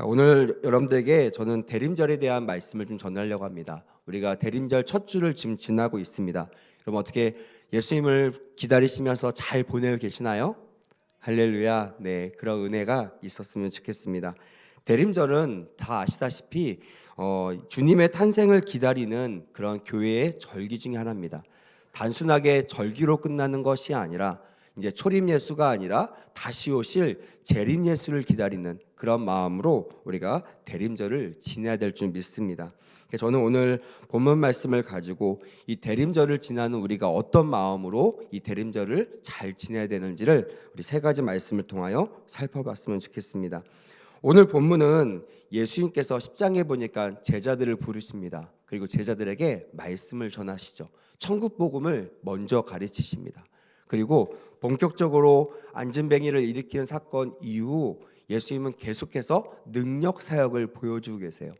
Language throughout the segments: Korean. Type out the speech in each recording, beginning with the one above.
자, 오늘 여러분들에게 저는 대림절에 대한 말씀을 좀 전하려고 합니다. 우리가 대림절 첫 주를 지금 지나고 있습니다. 여러분 어떻게 예수님을 기다리시면서 잘 보내고 계시나요? 할렐루야. 네, 그런 은혜가 있었으면 좋겠습니다. 대림절은 다 아시다시피 주님의 탄생을 기다리는 그런 교회의 절기 중에 하나입니다. 단순하게 절기로 끝나는 것이 아니라 이제 초림 예수가 아니라 다시 오실 재림 예수를 기다리는 그런 마음으로 우리가 대림절을 지내야 될 줄 믿습니다. 저는 오늘 본문 말씀을 가지고 이 대림절을 지나는 우리가 어떤 마음으로 이 대림절을 잘 지내야 되는지를 우리 세 가지 말씀을 통하여 살펴봤으면 좋겠습니다. 오늘 본문은 예수님께서 10장에 보니까 제자들을 부르십니다. 그리고 제자들에게 말씀을 전하시죠. 천국 복음을 먼저 가르치십니다. 그리고 본격적으로 안진뱅이를 일으키는 사건 이후 예수님은 계속해서 능력 사역을 보여주고 계세요.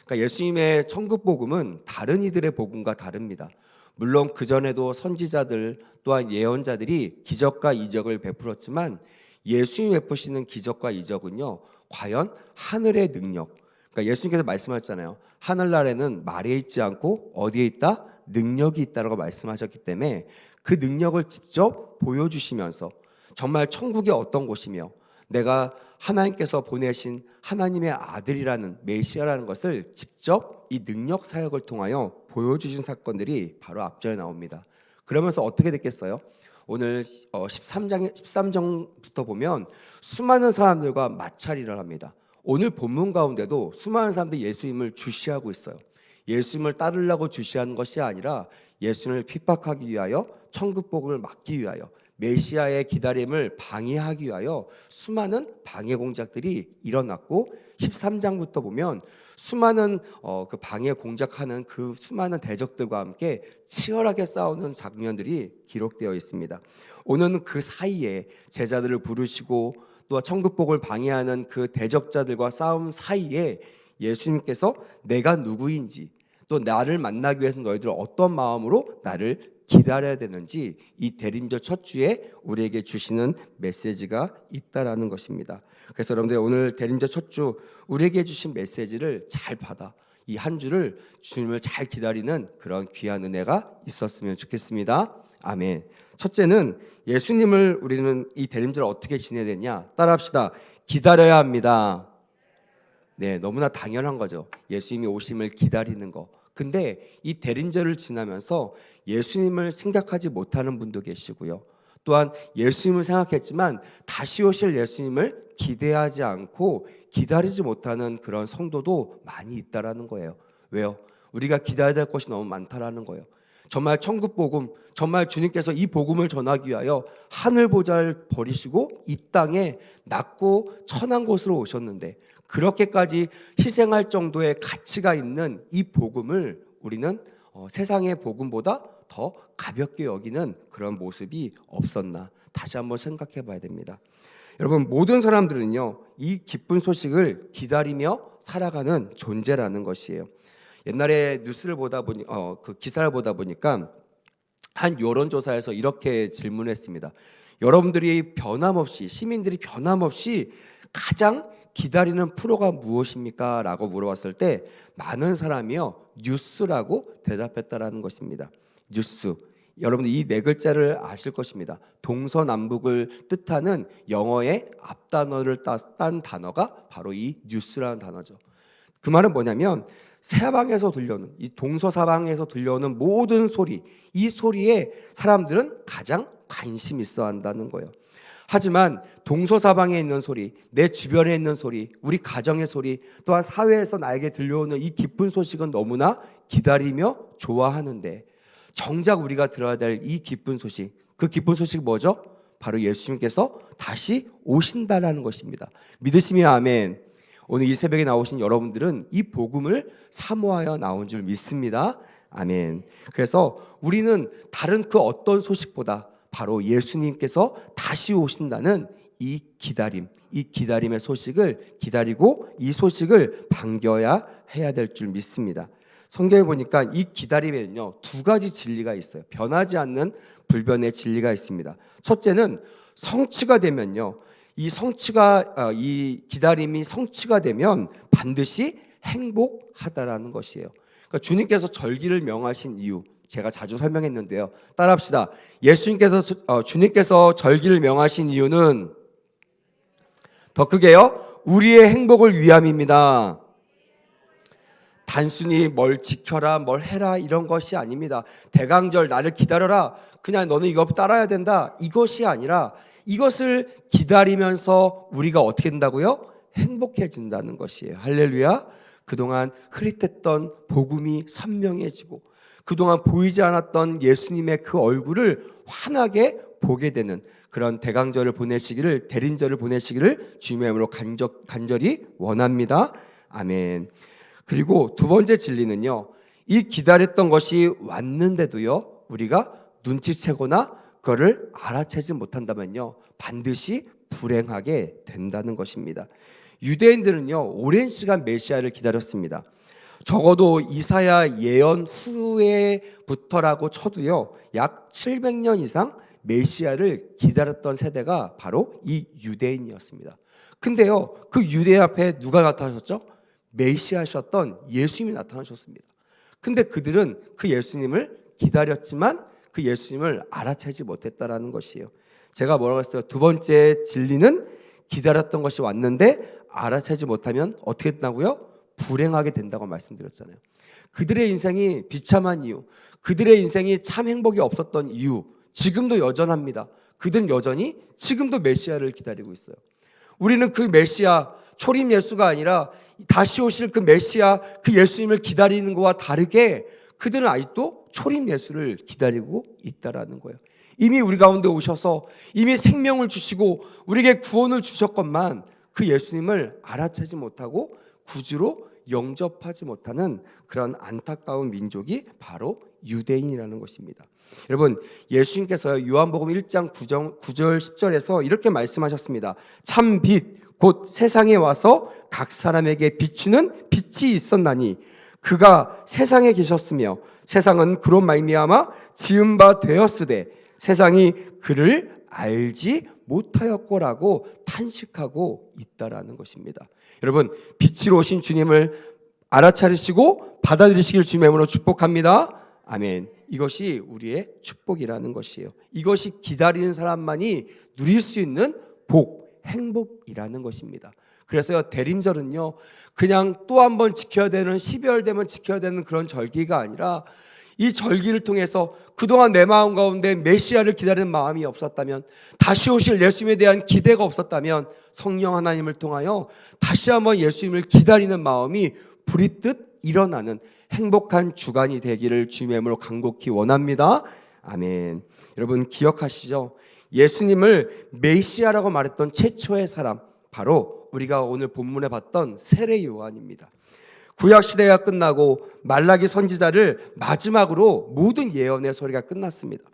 그러니까 예수님의 천국 복음은 다른 이들의 복음과 다릅니다. 물론 그전에도 선지자들 또한 예언자들이 기적과 이적을 베풀었지만 예수님이 베푸시는 기적과 이적은요, 과연 하늘의 능력, 그러니까 예수님께서 말씀하셨잖아요. 하늘나라에는 말에 있지 않고 어디에 있다? 능력이 있다라고 말씀하셨기 때문에 그 능력을 직접 보여주시면서 정말 천국이 어떤 곳이며 내가 하나님께서 보내신 하나님의 아들이라는 메시아라는 것을 직접 이 능력 사역을 통하여 보여주신 사건들이 바로 앞전에 나옵니다. 그러면서 어떻게 됐겠어요? 오늘 13장부터 보면 수많은 사람들과 마찰을 합니다. 오늘 본문 가운데도 수많은 사람들이 예수님을 주시하고 있어요. 예수님을 따르려고 주시하는 것이 아니라 예수님을 핍박하기 위하여 천국 복음을 막기 위하여 메시아의 기다림을 방해하기 위하여 수많은 방해 공작들이 일어났고 13장부터 보면 수많은 그 방해 공작하는 그 수많은 대적들과 함께 치열하게 싸우는 장면들이 기록되어 있습니다. 오늘은 그 사이에 제자들을 부르시고 또 천국 복음을 방해하는 그 대적자들과 싸움 사이에 예수님께서 내가 누구인지 또 나를 만나기 위해서 너희들 어떤 마음으로 나를 기다려야 되는지 이 대림절 첫 주에 우리에게 주시는 메시지가 있다라는 것입니다. 그래서 여러분들 오늘 대림절 첫 주 우리에게 주신 메시지를 잘 받아 이 한 주를 주님을 잘 기다리는 그런 귀한 은혜가 있었으면 좋겠습니다. 아멘. 첫째는 예수님을 우리는 이 대림절을 어떻게 지내야 되냐? 따라합시다. 기다려야 합니다. 네, 너무나 당연한 거죠. 예수님이 오심을 기다리는 거. 근데 이 대림절을 지나면서 예수님을 생각하지 못하는 분도 계시고요. 또한 예수님을 생각했지만 다시 오실 예수님을 기대하지 않고 기다리지 못하는 그런 성도도 많이 있다라는 거예요. 왜요? 우리가 기다려야 될 것이 너무 많다라는 거예요. 정말 천국 복음, 정말 주님께서 이 복음을 전하기 위하여 하늘 보좌를 버리시고 이 땅에 낮고 천한 곳으로 오셨는데 그렇게까지 희생할 정도의 가치가 있는 이 복음을 우리는 세상의 복음보다 더 가볍게 여기는 그런 모습이 없었나 다시 한번 생각해 봐야 됩니다. 여러분 모든 사람들은요 이 기쁜 소식을 기다리며 살아가는 존재라는 것이에요. 옛날에 뉴스를 보다 보니 그 기사를 보다 보니까 한 여론조사에서 이렇게 질문했습니다. 여러분들이 변함없이 시민들이 변함없이 가장 기다리는 프로가 무엇입니까? 라고 물어봤을 때 많은 사람이요 뉴스라고 대답했다라는 것입니다. 뉴스. 여러분들 이 네 글자를 아실 것입니다. 동서남북을 뜻하는 영어의 앞단어를 딴 단어가 바로 이 뉴스라는 단어죠. 그 말은 뭐냐면 사방에서 들려오는 이 동서사방에서 들려오는 모든 소리, 이 소리에 사람들은 가장 관심 있어 한다는 거예요. 하지만 동서사방에 있는 소리, 내 주변에 있는 소리, 우리 가정의 소리, 또한 사회에서 나에게 들려오는 이 기쁜 소식은 너무나 기다리며 좋아하는데 정작 우리가 들어야 될 이 기쁜 소식, 그 기쁜 소식이 뭐죠? 바로 예수님께서 다시 오신다라는 것입니다. 믿으시면 아멘. 오늘 이 새벽에 나오신 여러분들은 이 복음을 사모하여 나온 줄 믿습니다. 아멘. 그래서 우리는 다른 그 어떤 소식보다 바로 예수님께서 다시 오신다는 이 기다림, 이 기다림의 소식을 기다리고 이 소식을 반겨야 해야 될 줄 믿습니다. 성경에 보니까 이 기다림에는요 두 가지 진리가 있어요. 변하지 않는 불변의 진리가 있습니다. 첫째는 성취가 되면요 이 기다림이 성취가 되면 반드시 행복하다라는 것이에요. 그러니까 주님께서 절기를 명하신 이유, 제가 자주 설명했는데요. 따라합시다. 주님께서 절기를 명하신 이유는 더 크게요, 우리의 행복을 위함입니다. 단순히 뭘 지켜라, 뭘 해라 이런 것이 아닙니다. 대강절 나를 기다려라, 그냥 너는 이거 따라야 된다, 이것이 아니라 이것을 기다리면서 우리가 어떻게 된다고요? 행복해진다는 것이에요. 할렐루야. 그동안 흐릿했던 복음이 선명해지고 그동안 보이지 않았던 예수님의 그 얼굴을 환하게 보게 되는 그런 대강절을 보내시기를, 대림절을 보내시기를 주님의 이름으로 간절히 원합니다. 아멘. 그리고 두 번째 진리는요, 이 기다렸던 것이 왔는데도요, 우리가 눈치채거나 그거를 알아채지 못한다면요, 반드시 불행하게 된다는 것입니다. 유대인들은요, 오랜 시간 메시아를 기다렸습니다. 적어도 이사야 예언 후에부터라고 쳐도요, 약 700년 이상 메시아를 기다렸던 세대가 바로 이 유대인이었습니다. 근데요, 그 유대인 앞에 누가 나타나셨죠? 메시아셨던 예수님이 나타나셨습니다. 근데 그들은 그 예수님을 기다렸지만 그 예수님을 알아채지 못했다라는 것이에요. 제가 뭐라고 했어요? 두 번째 진리는 기다렸던 것이 왔는데 알아채지 못하면 어떻게 된다고요? 불행하게 된다고 말씀드렸잖아요. 그들의 인생이 비참한 이유, 그들의 인생이 참 행복이 없었던 이유, 지금도 여전합니다. 그들은 여전히 지금도 메시아를 기다리고 있어요. 우리는 그 메시아, 초림 예수가 아니라 다시 오실 그 메시아, 그 예수님을 기다리는 것과 다르게 그들은 아직도 초림 예수를 기다리고 있다라는 거예요. 이미 우리 가운데 오셔서 이미 생명을 주시고 우리에게 구원을 주셨건만 그 예수님을 알아채지 못하고 구주로 영접하지 못하는 그런 안타까운 민족이 바로 유대인이라는 것입니다. 여러분, 예수님께서 요한복음 1장 9절 10절에서 이렇게 말씀하셨습니다. 참 빛 곧 세상에 와서 각 사람에게 비추는 빛이 있었나니 그가 세상에 계셨으며 세상은 그로 말미암아 지은 바 되었으되 세상이 그를 알지 못하였고라고 탄식하고 있다라는 것입니다. 여러분, 빛으로 오신 주님을 알아차리시고 받아들이시길 주님의 이름으로 축복합니다. 아멘. 이것이 우리의 축복이라는 것이에요. 이것이 기다리는 사람만이 누릴 수 있는 복, 행복이라는 것입니다. 그래서요, 대림절은요, 그냥 또 한 번 지켜야 되는, 12월 되면 지켜야 되는 그런 절기가 아니라 이 절기를 통해서 그동안 내 마음 가운데 메시아를 기다리는 마음이 없었다면, 다시 오실 예수님에 대한 기대가 없었다면 성령 하나님을 통하여 다시 한번 예수님을 기다리는 마음이 부릿듯 일어나는 행복한 주간이 되기를 주님의 이름으로 간곡히 원합니다. 아멘. 여러분 기억하시죠? 예수님을 메시아라고 말했던 최초의 사람, 바로 우리가 오늘 본문에 봤던 세례 요한입니다. 구약 시대가 끝나고 말라기 선지자를 마지막으로 모든 예언의 소리가 끝났습니다.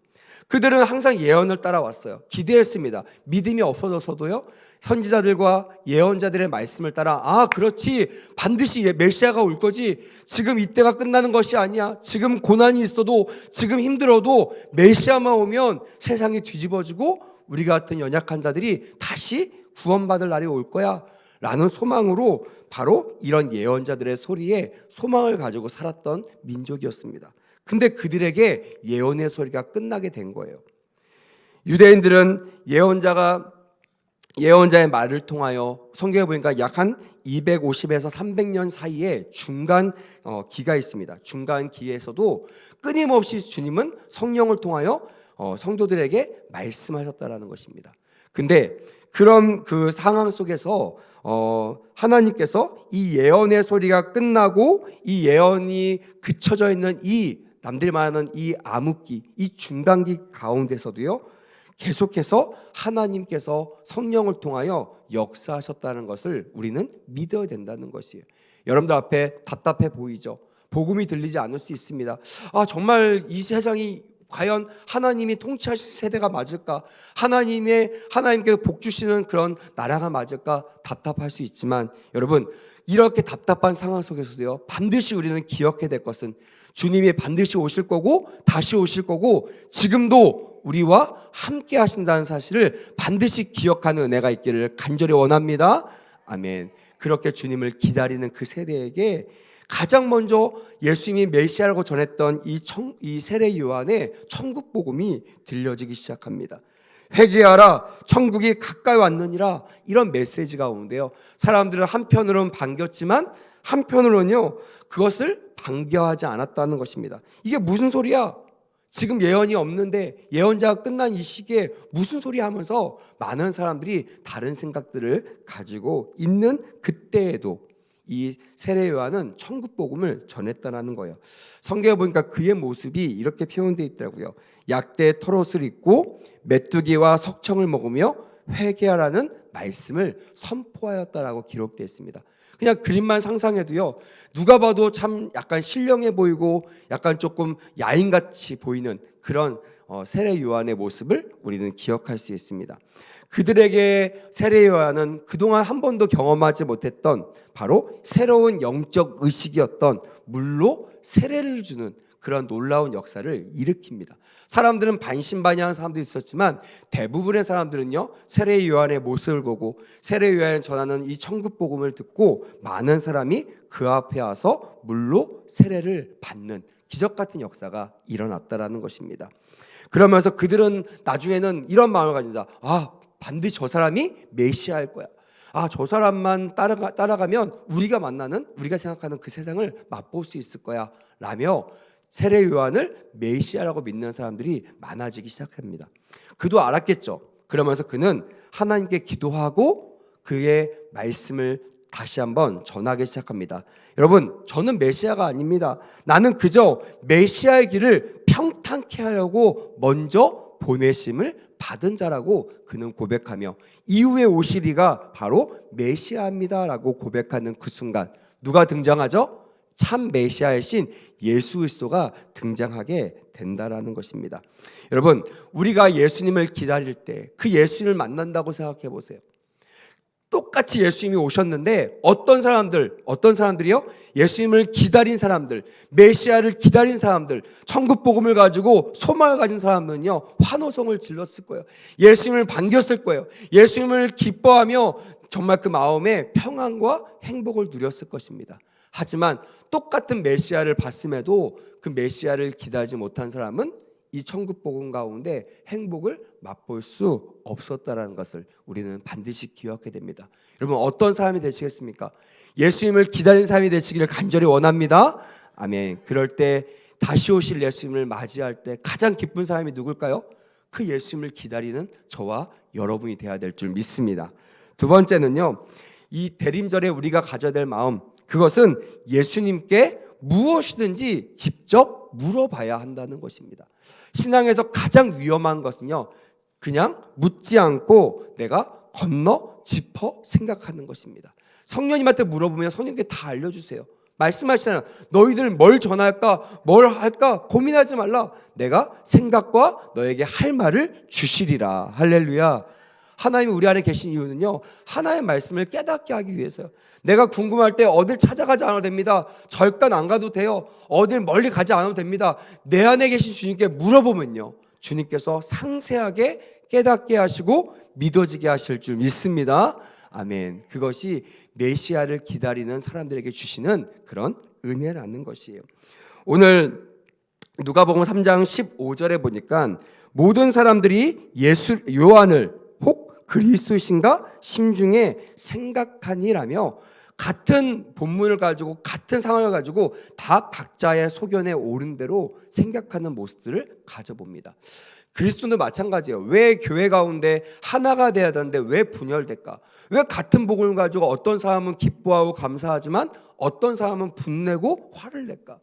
그들은 항상 예언을 따라왔어요. 기대했습니다. 믿음이 없어져서도요, 선지자들과 예언자들의 말씀을 따라, 아 그렇지, 반드시 메시아가 올 거지, 지금 이때가 끝나는 것이 아니야, 지금 고난이 있어도, 지금 힘들어도 메시아만 오면 세상이 뒤집어지고 우리 같은 연약한 자들이 다시 구원받을 날이 올 거야 라는 소망으로 바로 이런 예언자들의 소리에 소망을 가지고 살았던 민족이었습니다. 근데 그들에게 예언의 소리가 끝나게 된 거예요. 유대인들은 예언자의 말을 통하여, 성경에 보니까 약 한 250에서 300년 사이에 중간 기가 있습니다. 중간 기에서도 끊임없이 주님은 성령을 통하여 성도들에게 말씀하셨다라는 것입니다. 근데 그런 그 상황 속에서 하나님께서 이 예언의 소리가 끝나고 이 예언이 그쳐져 있는 이 남들이 말하는 이 암흑기, 이 중간기 가운데서도요, 계속해서 하나님께서 성령을 통하여 역사하셨다는 것을 우리는 믿어야 된다는 것이에요. 여러분들 앞에 답답해 보이죠? 복음이 들리지 않을 수 있습니다. 아, 정말 이 세상이 과연 하나님이 통치하실 세대가 맞을까? 하나님께서 복 주시는 그런 나라가 맞을까? 답답할 수 있지만, 여러분, 이렇게 답답한 상황 속에서도요, 반드시 우리는 기억해야 될 것은 주님이 반드시 오실 거고 다시 오실 거고 지금도 우리와 함께 하신다는 사실을 반드시 기억하는 은혜가 있기를 간절히 원합니다. 아멘. 그렇게 주님을 기다리는 그 세대에게 가장 먼저 예수님이 메시아라고 전했던 이 세례 요한의 천국 복음이 들려지기 시작합니다. 회개하라, 천국이 가까이 왔느니라, 이런 메시지가 오는데요, 사람들은 한편으로는 반겼지만 한편으로는요 그것을 반겨하지 않았다는 것입니다. 이게 무슨 소리야? 지금 예언이 없는데 예언자가 끝난 이 시기에 무슨 소리 하면서 많은 사람들이 다른 생각들을 가지고 있는 그때에도 이 세례 요한은 천국 복음을 전했다는 거예요. 성경에 보니까 그의 모습이 이렇게 표현되어 있더라고요. 약대 털옷을 입고 메뚜기와 석청을 먹으며 회개하라는 말씀을 선포하였다라고 기록되어 있습니다. 그냥 그림만 상상해도요, 누가 봐도 참 약간 신령해 보이고 약간 조금 야인같이 보이는 그런 세례 요한의 모습을 우리는 기억할 수 있습니다. 그들에게 세례 요한은 그동안 한 번도 경험하지 못했던 바로 새로운 영적 의식이었던 물로 세례를 주는 그런 놀라운 역사를 일으킵니다. 사람들은 반신반의하는 사람도 있었지만 대부분의 사람들은요, 세례 요한의 모습을 보고 세례 요한이 전하는 이 천국 복음을 듣고 많은 사람이 그 앞에 와서 물로 세례를 받는 기적 같은 역사가 일어났다라는 것입니다. 그러면서 그들은 나중에는 이런 마음을 가진다. 반드시 저 사람이 메시아일 거야. 저 사람만 따라가면 우리가 생각하는 그 세상을 맛볼 수 있을 거야 라며 세례 요한을 메시아라고 믿는 사람들이 많아지기 시작합니다. 그도 알았겠죠. 그러면서 그는 하나님께 기도하고 그의 말씀을 다시 한번 전하기 시작합니다. 여러분, 저는 메시아가 아닙니다. 나는 그저 메시아의 길을 평탄케 하려고 먼저 보내심을 받은 자라고 그는 고백하며 이후에 오실 이가 바로 메시아입니다라고 고백하는 그 순간 누가 등장하죠? 참 메시아이신 예수 그리스도가 등장하게 된다라는 것입니다. 여러분, 우리가 예수님을 기다릴 때 그 예수님을 만난다고 생각해 보세요. 똑같이 예수님이 오셨는데 어떤 사람들이요? 예수님을 기다린 사람들, 메시아를 기다린 사람들, 천국 복음을 가지고 소망을 가진 사람은요 환호성을 질렀을 거예요. 예수님을 반겼을 거예요. 예수님을 기뻐하며 정말 그 마음에 평안과 행복을 누렸을 것입니다. 하지만 똑같은 메시아를 봤음에도 그 메시아를 기다리지 못한 사람은 이 천국 복음 가운데 행복을 맛볼 수 없었다라는 것을 우리는 반드시 기억해야 됩니다. 여러분, 어떤 사람이 되시겠습니까? 예수님을 기다리는 사람이 되시기를 간절히 원합니다. 아멘. 그럴 때 다시 오실 예수님을 맞이할 때 가장 기쁜 사람이 누굴까요? 그 예수님을 기다리는 저와 여러분이 되어야 될 줄 믿습니다. 두 번째는요, 이 대림절에 우리가 가져야 될 마음, 그것은 예수님께 무엇이든지 직접 물어봐야 한다는 것입니다. 신앙에서 가장 위험한 것은요, 그냥 묻지 않고 내가 건너 짚어 생각하는 것입니다. 성령님한테 물어보면 성령님께 다 알려주세요. 말씀하시잖아요. 너희들 뭘 전할까, 뭘 할까 고민하지 말라. 내가 생각과 너에게 할 말을 주시리라. 할렐루야. 하나님이 우리 안에 계신 이유는요, 하나님의 말씀을 깨닫게 하기 위해서요. 내가 궁금할 때 어딜 찾아가지 않아도 됩니다. 절간 안 가도 돼요. 어딜 멀리 가지 않아도 됩니다. 내 안에 계신 주님께 물어보면요, 주님께서 상세하게 깨닫게 하시고 믿어지게 하실 줄 믿습니다. 아멘. 그것이 메시아를 기다리는 사람들에게 주시는 그런 은혜라는 것이에요. 오늘 누가복음 3장 15절에 보니까 모든 사람들이 요한을 혹 그리스도이신가 심중에 생각하니라며 같은 본문을 가지고 같은 상황을 가지고 다 각자의 소견에 옳은 대로 생각하는 모습들을 가져봅니다. 그리스도도 마찬가지예요. 왜 교회 가운데 하나가 돼야 되는데 왜 분열될까? 왜 같은 복음을 가지고 어떤 사람은 기뻐하고 감사하지만 어떤 사람은 분내고 화를 낼까?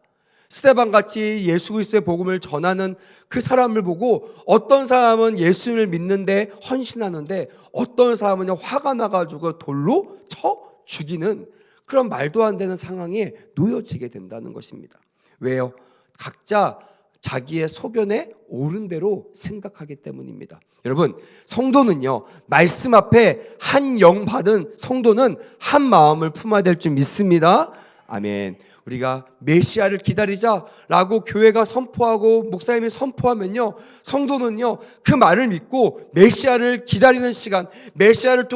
스데반같이 예수 그리스도의 복음을 전하는 그 사람을 보고 어떤 사람은 예수님을 믿는데 헌신하는데 어떤 사람은 화가 나가지고 돌로 쳐 죽이는 그런 말도 안 되는 상황에 놓여지게 된다는 것입니다. 왜요? 각자 자기의 소견에 옳은 대로 생각하기 때문입니다. 여러분, 성도는요, 말씀 앞에 한 영 받은 성도는 한 마음을 품어야 될 줄 믿습니다. 아멘. 우리가 메시아를 기다리자라고 교회가 선포하고 목사님이 선포하면요, 성도는요 그 말을 믿고 메시아를 기다리는 시간, 메시아를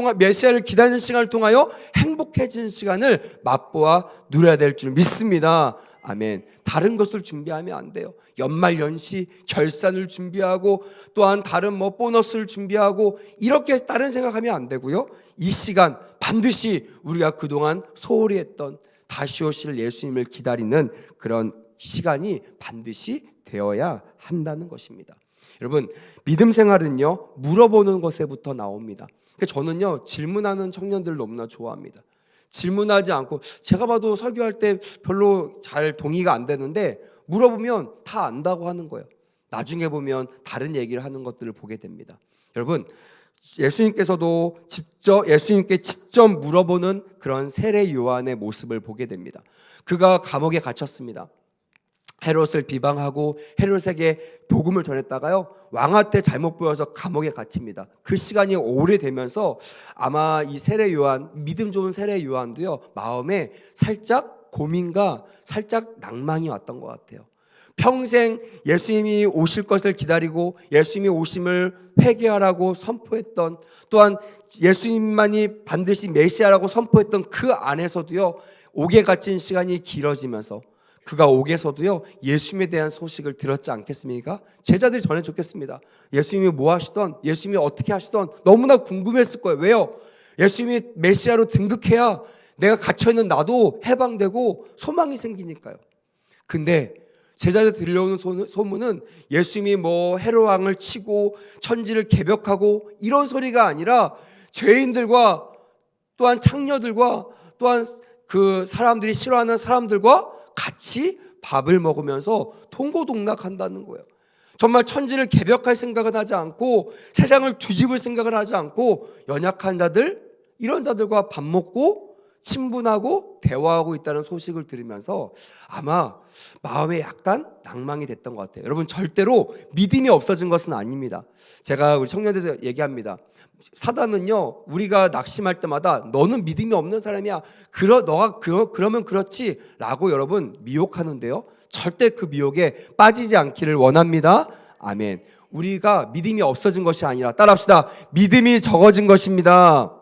기다리는 시간을 통하여 행복해지는 시간을 맛보아 누려야 될 줄 믿습니다. 아멘. 다른 것을 준비하면 안 돼요. 연말 연시 결산을 준비하고 또한 다른 보너스를 준비하고 이렇게 다른 생각하면 안 되고요. 이 시간 반드시 우리가 그동안 소홀히 했던 다시 오실 예수님을 기다리는 그런 시간이 반드시 되어야 한다는 것입니다. 여러분, 믿음 생활은요 물어보는 것에부터 나옵니다. 그러니까 저는요 질문하는 청년들을 너무나 좋아합니다. 질문하지 않고, 제가 봐도 설교할 때 별로 잘 동의가 안 되는데 물어보면 다 안다고 하는 거예요. 나중에 보면 다른 얘기를 하는 것들을 보게 됩니다. 여러분, 예수님께 직접 물어보는 그런 세례 요한의 모습을 보게 됩니다. 그가 감옥에 갇혔습니다. 헤롯을 비방하고 헤롯에게 복음을 전했다가요 왕한테 잘못 보여서 감옥에 갇힙니다. 그 시간이 오래되면서 아마 이 세례 요한, 믿음 좋은 세례 요한도요 마음에 살짝 고민과 살짝 낭망이 왔던 것 같아요. 평생 예수님이 오실 것을 기다리고 예수님이 오심을 회개하라고 선포했던, 또한 예수님만이 반드시 메시아라고 선포했던 그 안에서도요 옥에 갇힌 시간이 길어지면서 그가 옥에서도요 예수님에 대한 소식을 들었지 않겠습니까? 제자들이 전해줬겠습니다. 예수님이 뭐 하시던, 예수님이 어떻게 하시던 너무나 궁금했을 거예요. 왜요? 예수님이 메시아로 등극해야 내가 갇혀있는 나도 해방되고 소망이 생기니까요. 근데 제자들 들려오는 소문은 예수님이 헤롯 왕을 치고 천지를 개벽하고 이런 소리가 아니라 죄인들과 또한 창녀들과 또한 그 사람들이 싫어하는 사람들과 같이 밥을 먹으면서 동고동락한다는 거예요. 정말 천지를 개벽할 생각은 하지 않고 세상을 뒤집을 생각을 하지 않고 연약한 자들, 이런 자들과 밥 먹고 친분하고 대화하고 있다는 소식을 들으면서 아마 마음에 약간 낭망이 됐던 것 같아요. 여러분, 절대로 믿음이 없어진 것은 아닙니다. 제가 우리 청년들한테 얘기합니다. 사단은요 우리가 낙심할 때마다 너는 믿음이 없는 사람이야, 그러면 그렇지 라고 여러분 미혹하는데요, 절대 그 미혹에 빠지지 않기를 원합니다. 아멘. 우리가 믿음이 없어진 것이 아니라, 따라합시다, 믿음이 적어진 것입니다.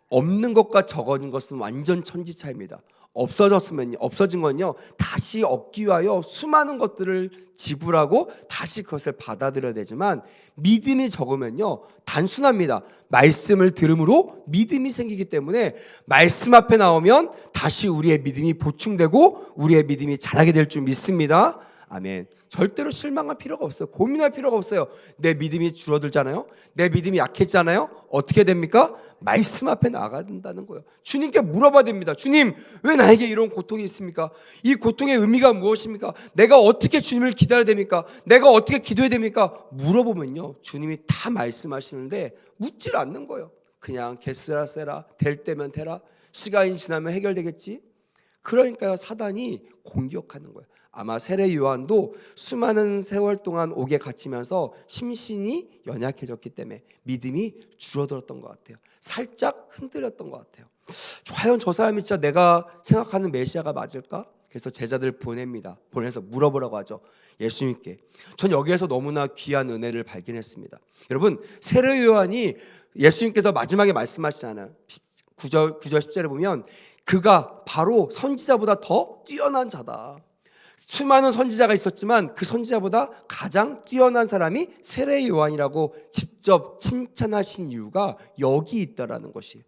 없는 것과 적어진 것은 완전 천지차이입니다. 없어진 건요 다시 얻기 위하여 수많은 것들을 지불하고 다시 그것을 받아들여야 되지만, 믿음이 적으면요 단순합니다. 말씀을 들음으로 믿음이 생기기 때문에 말씀 앞에 나오면 다시 우리의 믿음이 보충되고 우리의 믿음이 자라게 될 줄 믿습니다. 아멘. 절대로 실망할 필요가 없어요. 고민할 필요가 없어요. 내 믿음이 줄어들잖아요. 내 믿음이 약해지잖아요. 어떻게 됩니까? 말씀 앞에 나가야 된다는 거예요. 주님께 물어봐야 됩니다. 주님, 왜 나에게 이런 고통이 있습니까? 이 고통의 의미가 무엇입니까? 내가 어떻게 주님을 기다려야 됩니까? 내가 어떻게 기도해야 됩니까? 물어보면요 주님이 다 말씀하시는데 묻질 않는 거예요. 그냥 개쓰라 세라, 될 때면 되라, 시간이 지나면 해결되겠지. 그러니까요 사단이 공격하는 거예요. 아마 세례 요한도 수많은 세월 동안 옥에 갇히면서 심신이 연약해졌기 때문에 믿음이 줄어들었던 것 같아요. 살짝 흔들렸던 것 같아요. 과연 저 사람이 진짜 내가 생각하는 메시아가 맞을까? 그래서 제자들 보내서 물어보라고 하죠. 예수님께. 전 여기에서 너무나 귀한 은혜를 발견했습니다. 여러분, 세례 요한이 예수님께서 마지막에 말씀하시잖아요. 9절 10절에 보면 그가 바로 선지자보다 더 뛰어난 자다. 수많은 선지자가 있었지만 그 선지자보다 가장 뛰어난 사람이 세례 요한이라고 직접 칭찬하신 이유가 여기 있다라는 것이에요.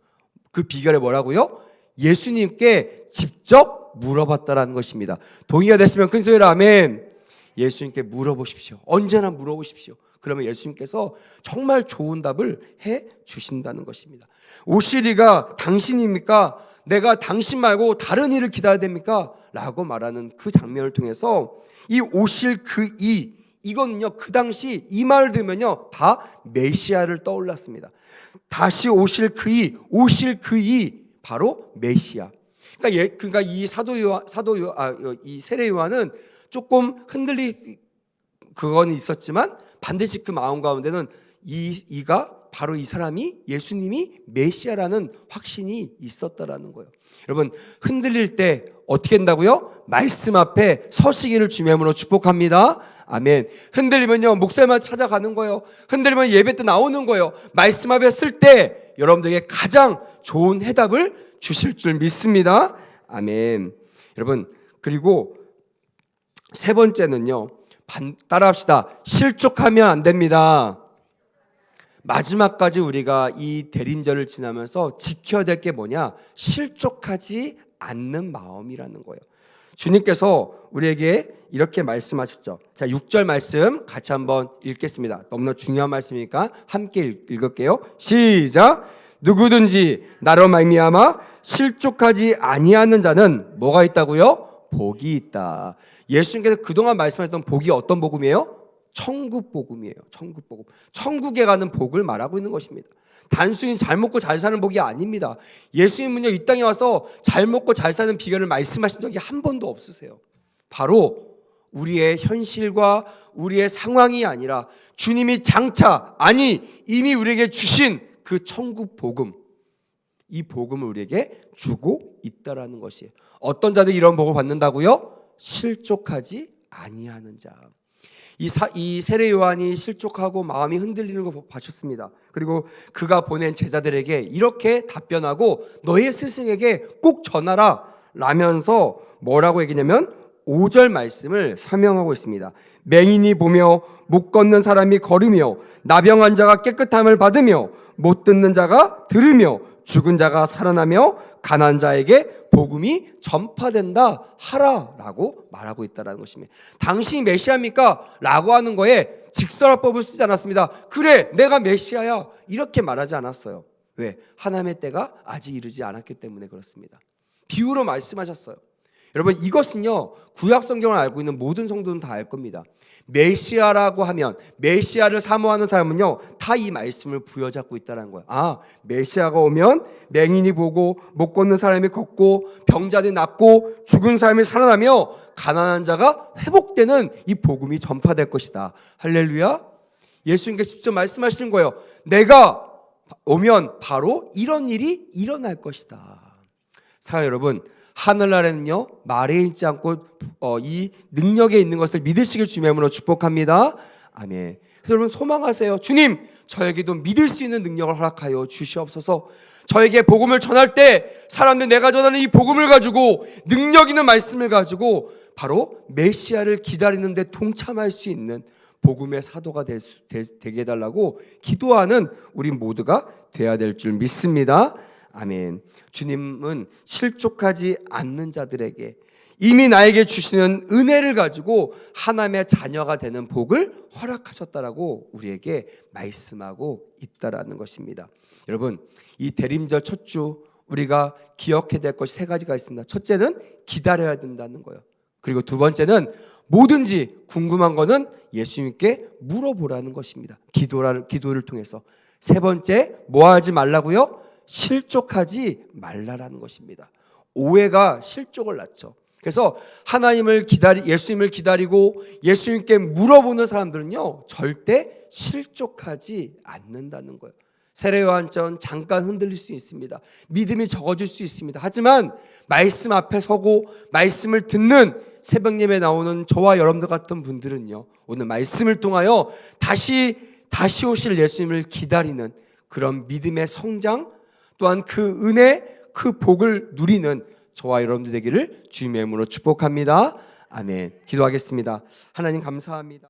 그 비결이 뭐라고요? 예수님께 직접 물어봤다라는 것입니다. 동의가 됐으면 큰 소리로 아멘. 예수님께 물어보십시오. 언제나 물어보십시오. 그러면 예수님께서 정말 좋은 답을 해 주신다는 것입니다. 오실 이가 당신입니까? 내가 당신 말고 다른 이를 기다려야 됩니까? 라고 말하는 그 장면을 통해서 이 오실 그 이거는요 그 당시 이 말을 들으면요 다 메시아를 떠올랐습니다. 다시 오실 그 이 바로 메시아. 그러니까 이 이 세례 요한은 조금 흔들리 그건 있었지만 반드시 그 마음 가운데는 이가 바로 이 사람이 예수님이 메시아라는 확신이 있었다라는 거예요. 여러분, 흔들릴 때 어떻게 한다고요? 말씀 앞에 서시기를 주님으로 축복합니다. 아멘. 흔들리면요, 목사님한테 찾아가는 거예요. 흔들리면 예배 때 나오는 거예요. 말씀 앞에 쓸 때 여러분들에게 가장 좋은 해답을 주실 줄 믿습니다. 아멘. 여러분, 그리고 세 번째는요, 따라합시다. 실족하면 안 됩니다. 마지막까지 우리가 이 대림절을 지나면서 지켜야 될 게 뭐냐? 실족하지 않는 마음이라는 거예요. 주님께서 우리에게 이렇게 말씀하셨죠. 자, 6절 말씀 같이 한번 읽겠습니다. 너무나 중요한 말씀이니까 함께 읽을게요. 시작. 누구든지 나로 말미암아 실족하지 아니하는 자는 뭐가 있다고요? 복이 있다. 예수님께서 그동안 말씀하셨던 복이 어떤 복음이에요? 천국 복음이에요. 천국 복음. 천국에 가는 복을 말하고 있는 것입니다. 단순히 잘 먹고 잘 사는 복이 아닙니다. 예수님은요, 이 땅에 와서 잘 먹고 잘 사는 비결을 말씀하신 적이 한 번도 없으세요. 바로 우리의 현실과 우리의 상황이 아니라 주님이 장차, 아니 이미 우리에게 주신 그 천국 복음, 이 복음을 우리에게 주고 있다라는 것이에요. 어떤 자들이 이런 복을 받는다고요? 실족하지 아니하는 자. 이 세례 요한이 실족하고 마음이 흔들리는 거 보셨습니다. 그리고 그가 보낸 제자들에게 이렇게 답변하고 너의 스승에게 꼭 전하라 라면서 뭐라고 얘기냐면 5절 말씀을 사명하고 있습니다. 맹인이 보며 못 걷는 사람이 걸으며 나병한 자가 깨끗함을 받으며 못 듣는 자가 들으며 죽은 자가 살아나며 가난한 자에게 복음이 전파된다 하라라고 말하고 있다는 것입니다. 당신이 메시아입니까? 라고 하는 거에 직설화법을 쓰지 않았습니다. 그래, 내가 메시아야 이렇게 말하지 않았어요. 왜? 하나님의 때가 아직 이르지 않았기 때문에 그렇습니다. 비유로 말씀하셨어요. 여러분, 이것은요, 구약 성경을 알고 있는 모든 성도는 다 알 겁니다. 메시아라고 하면, 메시아를 사모하는 사람은요, 다 이 말씀을 부여잡고 있다는 거예요. 아, 메시아가 오면 맹인이 보고 못 걷는 사람이 걷고 병자들이 낫고 죽은 사람이 살아나며 가난한 자가 회복되는 이 복음이 전파될 것이다. 할렐루야. 예수님께 직접 말씀하시는 거예요. 내가 오면 바로 이런 일이 일어날 것이다. 사랑하는 여러분, 하늘나라는요, 말에 있지 않고 이 능력에 있는 것을 믿으시길 주님의 이름으로 축복합니다. 아멘. 그래서 여러분 소망하세요. 주님, 저에게도 믿을 수 있는 능력을 허락하여 주시옵소서. 저에게 복음을 전할 때 사람들 내가 전하는 이 복음을 가지고 능력 있는 말씀을 가지고 바로 메시아를 기다리는 데 동참할 수 있는 복음의 사도가 되게 해달라고 기도하는 우리 모두가 돼야 될 줄 믿습니다. 아멘. 주님은 실족하지 않는 자들에게 이미 나에게 주시는 은혜를 가지고 하나님의 자녀가 되는 복을 허락하셨다라고 우리에게 말씀하고 있다라는 것입니다. 여러분, 이 대림절 첫 주 우리가 기억해야 될 것이 세 가지가 있습니다. 첫째는 기다려야 된다는 거예요. 그리고 두 번째는 뭐든지 궁금한 거는 예수님께 물어보라는 것입니다. 기도를 통해서. 세 번째, 뭐 하지 말라고요? 실족하지 말라라는 것입니다. 오해가 실족을 낳죠. 그래서 예수님을 기다리고 예수님께 물어보는 사람들은요, 절대 실족하지 않는다는 거예요. 세례 요한처럼 잠깐 흔들릴 수 있습니다. 믿음이 적어질 수 있습니다. 하지만 말씀 앞에 서고 말씀을 듣는 새벽 예배에 나오는 저와 여러분들 같은 분들은요, 오늘 말씀을 통하여 다시 오실 예수님을 기다리는 그런 믿음의 성장, 또한 그 은혜, 그 복을 누리는 저와 여러분들 되기를 주님의 이름으로 축복합니다. 아멘. 기도하겠습니다. 하나님 감사합니다.